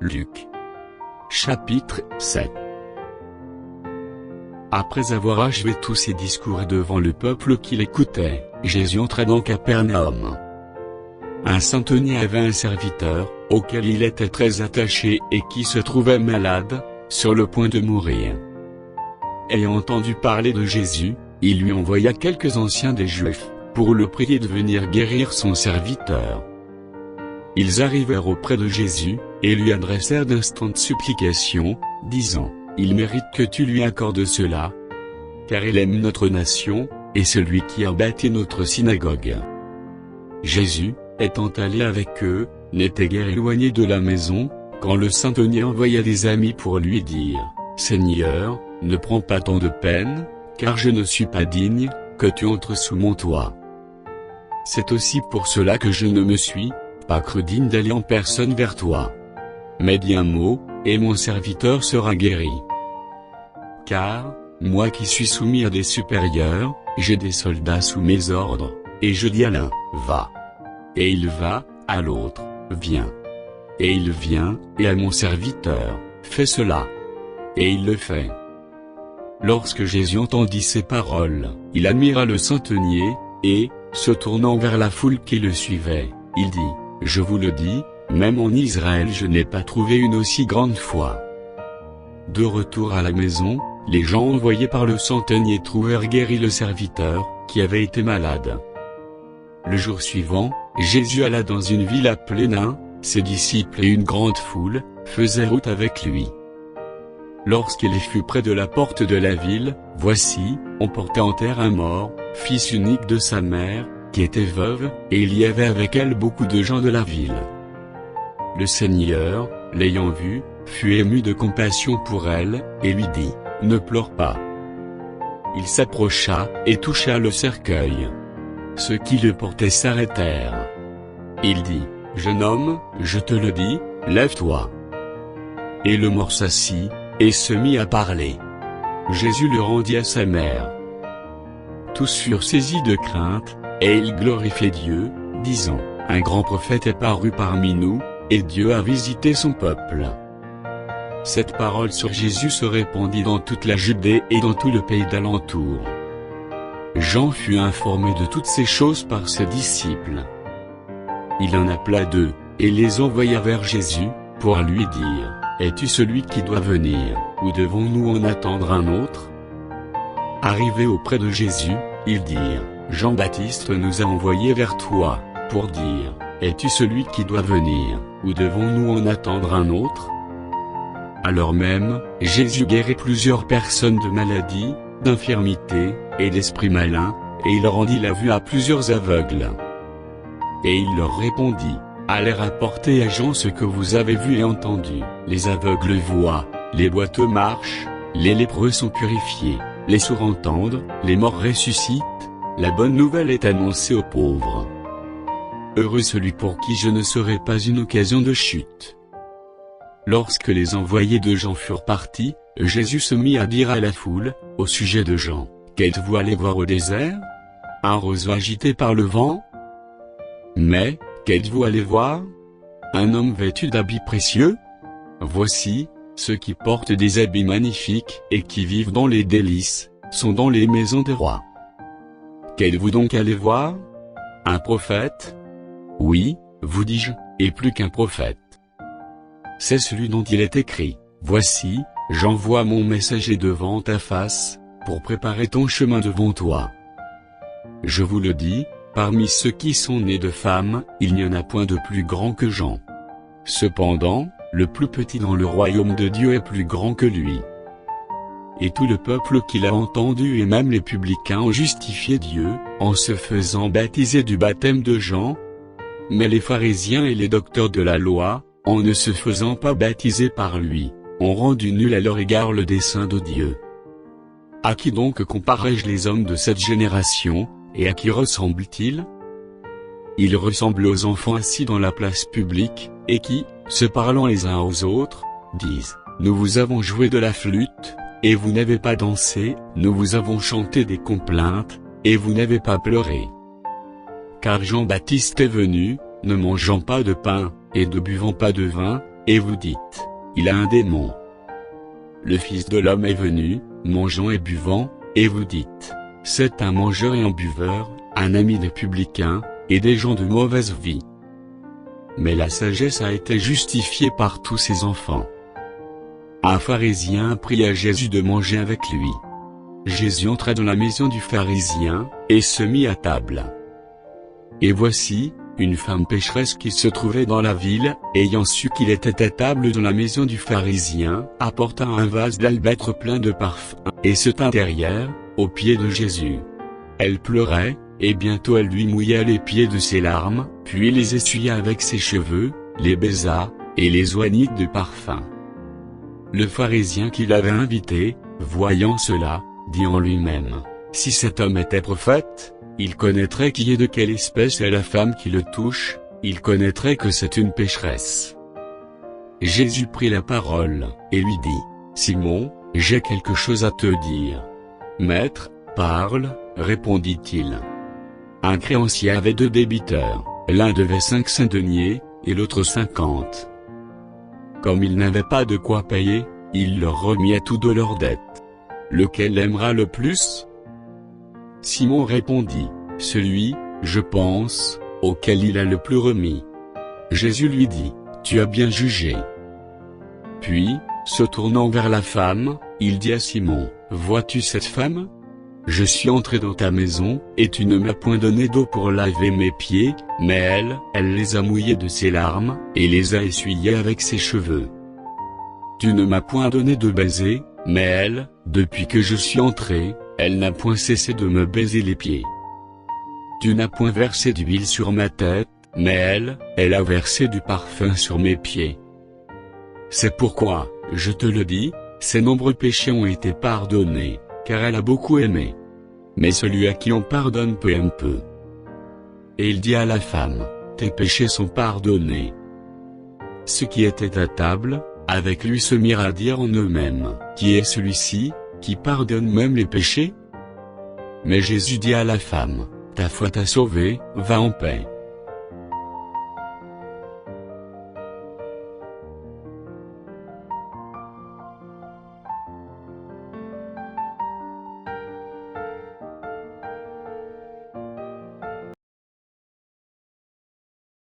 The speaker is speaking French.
Luc. Chapitre 7. Après avoir achevé tous ses discours devant le peuple qui l'écoutait, Jésus entra dans Capernaum. Un centenier avait un serviteur, auquel il était très attaché et qui se trouvait malade, sur le point de mourir. Ayant entendu parler de Jésus, il lui envoya quelques anciens des Juifs, pour le prier de venir guérir son serviteur. Ils arrivèrent auprès de Jésus, et lui adressèrent d'instantes supplications, disant, « Il mérite que tu lui accordes cela, car il aime notre nation, et celui qui a bâti notre synagogue. » Jésus, étant allé avec eux, n'était guère éloigné de la maison, quand le centenier envoya des amis pour lui dire, « Seigneur, ne prends pas tant de peine, car je ne suis pas digne, que tu entres sous mon toit. C'est aussi pour cela que je ne me suis pas cru digne d'aller en personne vers toi. Mais dis un mot, et mon serviteur sera guéri. Car, moi qui suis soumis à des supérieurs, j'ai des soldats sous mes ordres, et je dis à l'un, va. Et il va, à l'autre, viens. Et il vient, et à mon serviteur, fais cela. Et il le fait. » Lorsque Jésus entendit ces paroles, il admira le centenier, et, se tournant vers la foule qui le suivait, il dit, « Je vous le dis, même en Israël je n'ai pas trouvé une aussi grande foi. » De retour à la maison, les gens envoyés par le centenier trouvèrent guéri le serviteur, qui avait été malade. Le jour suivant, Jésus alla dans une ville appelée Nain, ses disciples et une grande foule, faisaient route avec lui. Lorsqu'il fut près de la porte de la ville, voici, on portait en terre un mort, fils unique de sa mère, qui était veuve, et il y avait avec elle beaucoup de gens de la ville. Le Seigneur, l'ayant vue, fut ému de compassion pour elle, et lui dit, « Ne pleure pas. » Il s'approcha, et toucha le cercueil. Ceux qui le portaient s'arrêtèrent. Il dit, « Jeune homme, je te le dis, lève-toi. » Et le mort s'assit, et se mit à parler. Jésus le rendit à sa mère. Tous furent saisis de crainte, et ils glorifiaient Dieu, disant, « Un grand prophète est paru parmi nous, et Dieu a visité son peuple. » Cette parole sur Jésus se répandit dans toute la Judée et dans tout le pays d'alentour. Jean fut informé de toutes ces choses par ses disciples. Il en appela deux, et les envoya vers Jésus, pour lui dire, « Es-tu celui qui doit venir, ou devons-nous en attendre un autre ?» Arrivés auprès de Jésus, ils dirent, « Jean-Baptiste nous a envoyés vers toi, pour dire, « Es-tu celui qui doit venir, ou devons-nous en attendre un autre ?» Alors même, Jésus guérit plusieurs personnes de maladies, d'infirmités, et d'esprits malins, et il rendit la vue à plusieurs aveugles. Et il leur répondit, « Allez rapporter à Jean ce que vous avez vu et entendu, les aveugles voient, les boiteux marchent, les lépreux sont purifiés, les sourds entendent, les morts ressuscitent, la bonne nouvelle est annoncée aux pauvres. Heureux celui pour qui je ne serai pas une occasion de chute. » Lorsque les envoyés de Jean furent partis, Jésus se mit à dire à la foule, au sujet de Jean, « Qu'êtes-vous allé voir au désert? Un roseau agité par le vent? Mais, qu'êtes-vous allé voir? Un homme vêtu d'habits précieux? Voici, ceux qui portent des habits magnifiques, et qui vivent dans les délices, sont dans les maisons des rois. Qu'êtes-vous donc allé voir? Un prophète? Oui, vous dis-je, et plus qu'un prophète. C'est celui dont il est écrit, « Voici, j'envoie mon messager devant ta face, pour préparer ton chemin devant toi. » Je vous le dis, parmi ceux qui sont nés de femmes, il n'y en a point de plus grand que Jean. Cependant, le plus petit dans le royaume de Dieu est plus grand que lui. Et tout le peuple qui l'a entendu et même les publicains ont justifié Dieu, en se faisant baptiser du baptême de Jean. Mais les pharisiens et les docteurs de la loi, en ne se faisant pas baptiser par lui, ont rendu nul à leur égard le dessein de Dieu. À qui donc comparerai-je les hommes de cette génération, et à qui ressemblent-ils? Ils ressemblent aux enfants assis dans la place publique, et qui, se parlant les uns aux autres, disent, « Nous vous avons joué de la flûte, et vous n'avez pas dansé, nous vous avons chanté des complaintes, et vous n'avez pas pleuré. » Car Jean-Baptiste est venu, ne mangeant pas de pain, et ne buvant pas de vin, et vous dites, il a un démon. Le Fils de l'homme est venu, mangeant et buvant, et vous dites, c'est un mangeur et un buveur, un ami des publicains, et des gens de mauvaise vie. Mais la sagesse a été justifiée par tous ses enfants. Un pharisien pria à Jésus de manger avec lui. Jésus entra dans la maison du pharisien, et se mit à table. Et voici, une femme pécheresse qui se trouvait dans la ville, ayant su qu'il était à table dans la maison du pharisien, apporta un vase d'albâtre plein de parfums, et se tint derrière, aux pieds de Jésus. Elle pleurait, et bientôt elle lui mouilla les pieds de ses larmes, puis les essuya avec ses cheveux, les baisa, et les oignit de parfum. Le pharisien qui l'avait invité, voyant cela, dit en lui-même, si cet homme était prophète, il connaîtrait qui est de quelle espèce est la femme qui le touche, il connaîtrait que c'est une pécheresse. Jésus prit la parole, et lui dit, Simon, j'ai quelque chose à te dire. Maître, parle, répondit-il. Un créancier avait 2 débiteurs, l'un devait 500 deniers, et l'autre 50. Comme il n'avait pas de quoi payer, il leur remit à tous 2 leurs dettes. Lequel l'aimera le plus? Simon répondit, celui, je pense, auquel il a le plus remis. Jésus lui dit, tu as bien jugé. Puis, se tournant vers la femme, il dit à Simon, vois-tu cette femme? Je suis entré dans ta maison, et tu ne m'as point donné d'eau pour laver mes pieds, mais elle les a mouillés de ses larmes, et les a essuyés avec ses cheveux. Tu ne m'as point donné de baiser, mais elle, depuis que je suis entré, elle n'a point cessé de me baiser les pieds. Tu n'as point versé d'huile sur ma tête, mais elle a versé du parfum sur mes pieds. C'est pourquoi, je te le dis, ses nombreux péchés ont été pardonnés, car elle a beaucoup aimé. Mais celui à qui on pardonne peu aime peu. Et il dit à la femme, tes péchés sont pardonnés. Ceux qui étaient à table, avec lui se mirent à dire en eux-mêmes, qui est celui-ci, qui pardonne même les péchés? Mais Jésus dit à la femme, ta foi t'a sauvée, va en paix.